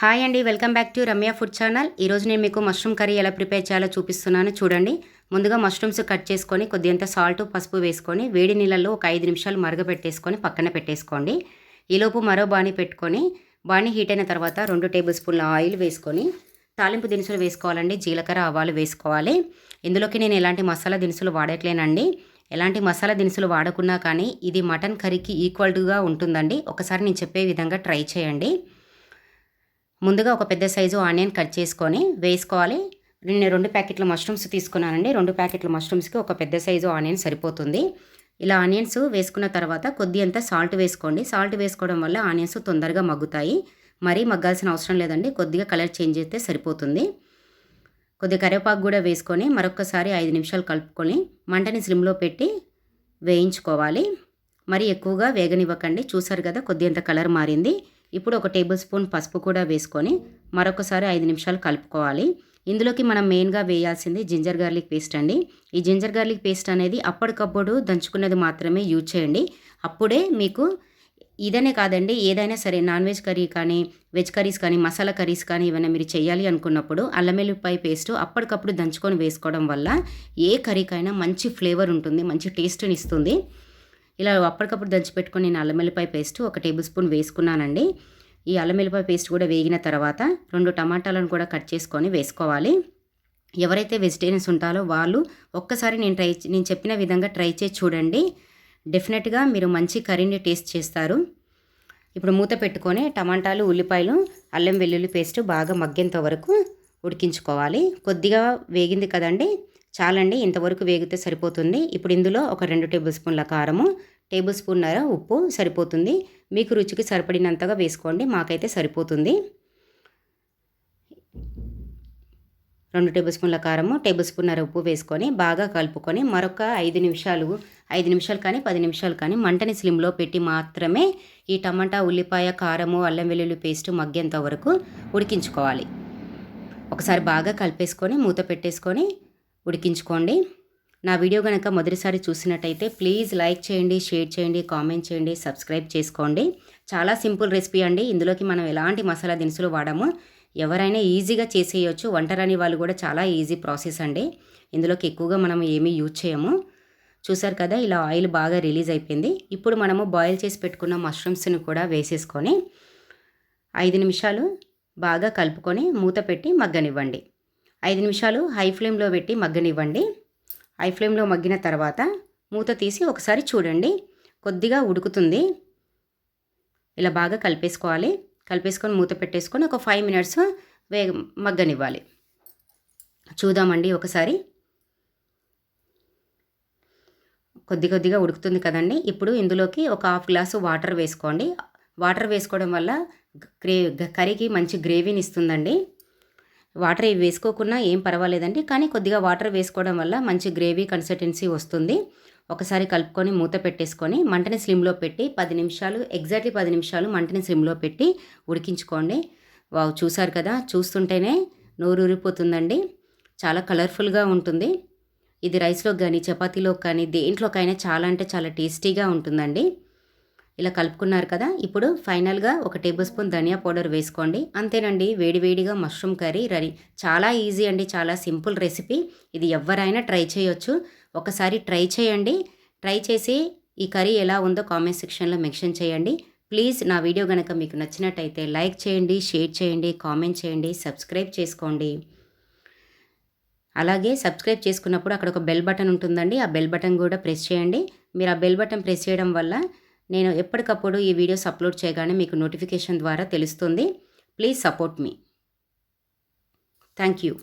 Hi అండి, welcome back to Ramya food channel. ఈరోజు నేను మీకు మష్రూమ్ కర్రీ ఎలా ప్రిపేర్ చేయాలో చూపిస్తున్నాను. చూడండి, ముందుగా మష్రూమ్స్ కట్ చేసుకొని కొద్దింత సాల్ట్ పసుపు వేసుకొని వేడి నీళ్ళల్లో ఒక 5 నిమిషాలు మరగపెట్టేసుకొని పక్కన పెట్టేసుకోండి. ఈలోపు మరో బాణీ పెట్టుకొని బాణీ హీట్ అయిన తర్వాత 2 టేబుల్ స్పూన్ల ఆయిల్ వేసుకొని తాలింపు దినుసులు వేసుకోవాలండి. జీలకర్ర ఆవాలు వేసుకోవాలి. ఇందులోకి నేను ఎలాంటి మసాలా దినుసులు వాడట్లేనండి. ఎలాంటి మసాలా దినుసులు వాడకున్నా కానీ ఇది మటన్ కర్రీకి ఈక్వల్గా ఉంటుందండి. ఒకసారి నేను చెప్పే విధంగా ట్రై చేయండి. ముందుగా ఒక పెద్ద సైజు ఆనియన్ కట్ చేసుకొని వేసుకోవాలి. నేను 2 ప్యాకెట్ల మష్రూమ్స్ తీసుకున్నానండి. 2 ప్యాకెట్ల మష్రూమ్స్కి ఒక పెద్ద సైజు ఆనియన్ సరిపోతుంది. ఇలా ఆనియన్స్ వేసుకున్న తర్వాత కొద్దిగంత సాల్ట్ వేసుకోండి. సాల్ట్ వేసుకోవడం వల్ల ఆనియన్స్ తొందరగా మగ్గుతాయి. మరీ మగ్గాల్సిన అవసరం లేదండి. కొద్దిగా కలర్ చేంజ్ అయితే సరిపోతుంది. కొద్దిగా కరివేపాకు కూడా వేసుకొని మరొకసారి 5 నిమిషాలు కలుపుకొని మంటని స్లిమ్లో పెట్టి వేయించుకోవాలి. మరి ఎక్కువగా వేగనివ్వకండి. చూసారు కదా, కొద్దిగంత కలర్ మారింది. ఇప్పుడు ఒక టేబుల్ స్పూన్ పసుపు కూడా వేసుకొని మరొకసారి 5 నిమిషాలు కలుపుకోవాలి. ఇందులోకి మనం మెయిన్గా వేయాల్సింది జింజర్ గార్లిక్ పేస్ట్ అండి. ఈ జింజర్ గార్లిక్ పేస్ట్ అనేది అప్పటికప్పుడు దంచుకున్నది మాత్రమే యూజ్ చేయండి. అప్పుడే మీకు ఇదనే కాదండి, ఏదైనా సరే నాన్ వెజ్ కర్రీ కానీ వెజ్ కర్రీస్ కానీ మసాలా కర్రీస్ కానీ ఏమైనా మీరు చేయాలి అనుకున్నప్పుడు అల్లం వెల్లుల్లిపాయ పేస్ట్ అప్పటికప్పుడు దంచుకొని వేసుకోవడం వల్ల ఏ కర్రీకైనా మంచి ఫ్లేవర్ ఉంటుంది, మంచి టేస్ట్ని ఇస్తుంది. ఇలా అప్పటికప్పుడు దంచిపెట్టుకొని నేను అల్లం వెల్లుల్లిపాయ పేస్ట్ ఒక టేబుల్ స్పూన్ వేసుకున్నానండి. ఈ అల్లం వెల్లుల్లిపాయ పేస్ట్ కూడా వేగిన తర్వాత 2 టమాటాలను కూడా కట్ చేసుకొని వేసుకోవాలి. ఎవరైతే వెజిటేరియన్స్ ఉంటారో వాళ్ళు ఒక్కసారి నేను చెప్పిన విధంగా ట్రై చేసి చూడండి. డెఫినెట్గా మీరు మంచి కర్రీని టేస్ట్ చేస్తారు. ఇప్పుడు మూత పెట్టుకొని టమాటాలు, ఉల్లిపాయలు, అల్లం వెల్లుల్లి పేస్ట్ బాగా మగ్గేంత వరకు ఉడికించుకోవాలి. కొద్దిగా వేగింది కదండి, చాలండి. ఇంతవరకు వేగితే సరిపోతుంది. ఇప్పుడు ఇందులో ఒక 2 టేబుల్ స్పూన్ల కారము, టేబుల్ స్పూన్నర ఉప్పు సరిపోతుంది. మీకు రుచికి సరిపడినంతగా వేసుకోండి. మాకైతే సరిపోతుంది. 2 టేబుల్ స్పూన్ల కారము, టేబుల్ స్పూన్నర ఉప్పు వేసుకొని బాగా కలుపుకొని మరొక 5 నిమిషాలు కానీ 10 నిమిషాలు కానీ మంటని స్లిమ్లో పెట్టి మాత్రమే ఈ టమాటా, ఉల్లిపాయ, కారము, అల్లం వెల్లుల్లి పేస్ట్ మగ్గేంత వరకు ఉడికించుకోవాలి. ఒకసారి బాగా కలిపేసుకొని మూత పెట్టేసుకొని ఉడికించుకోండి. నా వీడియో కనుక మొదటిసారి చూసినట్టయితే ప్లీజ్ లైక్ చేయండి, షేర్ చేయండి, కామెంట్ చేయండి, సబ్స్క్రైబ్ చేసుకోండి. చాలా సింపుల్ రెసిపీ అండి. ఇందులోకి మనం ఎలాంటి మసాలా దినుసులు వాడము. ఎవరైనా ఈజీగా చేసేయచ్చు. వంట రాని వాళ్ళు కూడా చాలా ఈజీ ప్రాసెస్ అండి. ఇందులోకి ఎక్కువగా మనం ఏమీ యూజ్ చేయము. చూసారు కదా, ఇలా ఆయిల్ బాగా రిలీజ్ అయిపోయింది. ఇప్పుడు మనము బాయిల్ చేసి పెట్టుకున్న మష్రూమ్స్ని కూడా వేసేసుకొని 5 నిమిషాలు బాగా కలుపుకొని మూత పెట్టి మగ్గనివ్వండి. 5 నిమిషాలు హై ఫ్లేమ్లో పెట్టి మగ్గనివ్వండి. హై ఫ్లేమ్లో మగ్గిన తర్వాత మూత తీసి ఒకసారి చూడండి, కొద్దిగా ఉడుకుతుంది. ఇలా బాగా కలిపేసుకోవాలి. కలిపేసుకొని మూత పెట్టేసుకొని ఒక 5 మినిట్స్ మగ్గనివ్వాలి. చూద్దామండి ఒకసారి. కొద్దిగా ఉడుకుతుంది కదండి. ఇప్పుడు ఇందులోకి ఒక హాఫ్ గ్లాసు వాటర్ వేసుకోండి. వాటర్ వేసుకోవడం వల్ల కర్రీకి మంచి గ్రేవీని ఇస్తుందండి. వాటర్ ఇవి వేసుకోకున్నా ఏం పర్వాలేదండి, కానీ కొద్దిగా వాటర్ వేసుకోవడం వల్ల మంచి గ్రేవీ కన్సిస్టెన్సీ వస్తుంది. ఒకసారి కలుపుకొని మూత పెట్టేసుకొని మంటని స్లిమ్లో పెట్టి 10 నిమిషాలు, ఎగ్జాక్ట్లీ 10 నిమిషాలు మంటని స్లిమ్లో పెట్టి ఉడికించుకోండి. వావ్, చూసారు కదా, చూస్తుంటేనే నోరు ఊరిపోతుందండి. చాలా కలర్ఫుల్గా ఉంటుంది. ఇది రైస్లో కానీ చపాతీలో కానీ దేంట్లోకైనా చాలా అంటే చాలా టేస్టీగా ఉంటుందండి. ఇలా కలుపుకున్నారు కదా. ఇప్పుడు ఫైనల్గా ఒక టేబుల్ స్పూన్ ధనియా పౌడర్ వేసుకోండి. అంతేనండి, వేడివేడిగా మష్రూమ్ కర్రీ రెడీ. చాలా ఈజీ అండి, చాలా సింపుల్ రెసిపీ. ఇది ఎవరైనా ట్రై చేయొచ్చు. ఒకసారి ట్రై చేయండి. ట్రై చేసి ఈ కర్రీ ఎలా ఉందో కామెంట్ సెక్షన్లో మెన్షన్ చేయండి. ప్లీజ్ నా వీడియో కనుక మీకు నచ్చినట్టయితే లైక్ చేయండి, షేర్ చేయండి, కామెంట్ చేయండి, సబ్స్క్రైబ్ చేసుకోండి. అలాగే సబ్స్క్రైబ్ చేసుకున్నప్పుడు అక్కడ ఒక బెల్ బటన్ ఉంటుందండి. ఆ బెల్ బటన్ కూడా ప్రెస్ చేయండి. మీరు ఆ బెల్ బటన్ ప్రెస్ చేయడం వల్ల నేను ఎప్పటికప్పుడు ఈ వీడియోస్ అప్లోడ్ చేయగానే మీకు నోటిఫికేషన్ ద్వారా తెలుస్తుంది. Please support me. Thank you.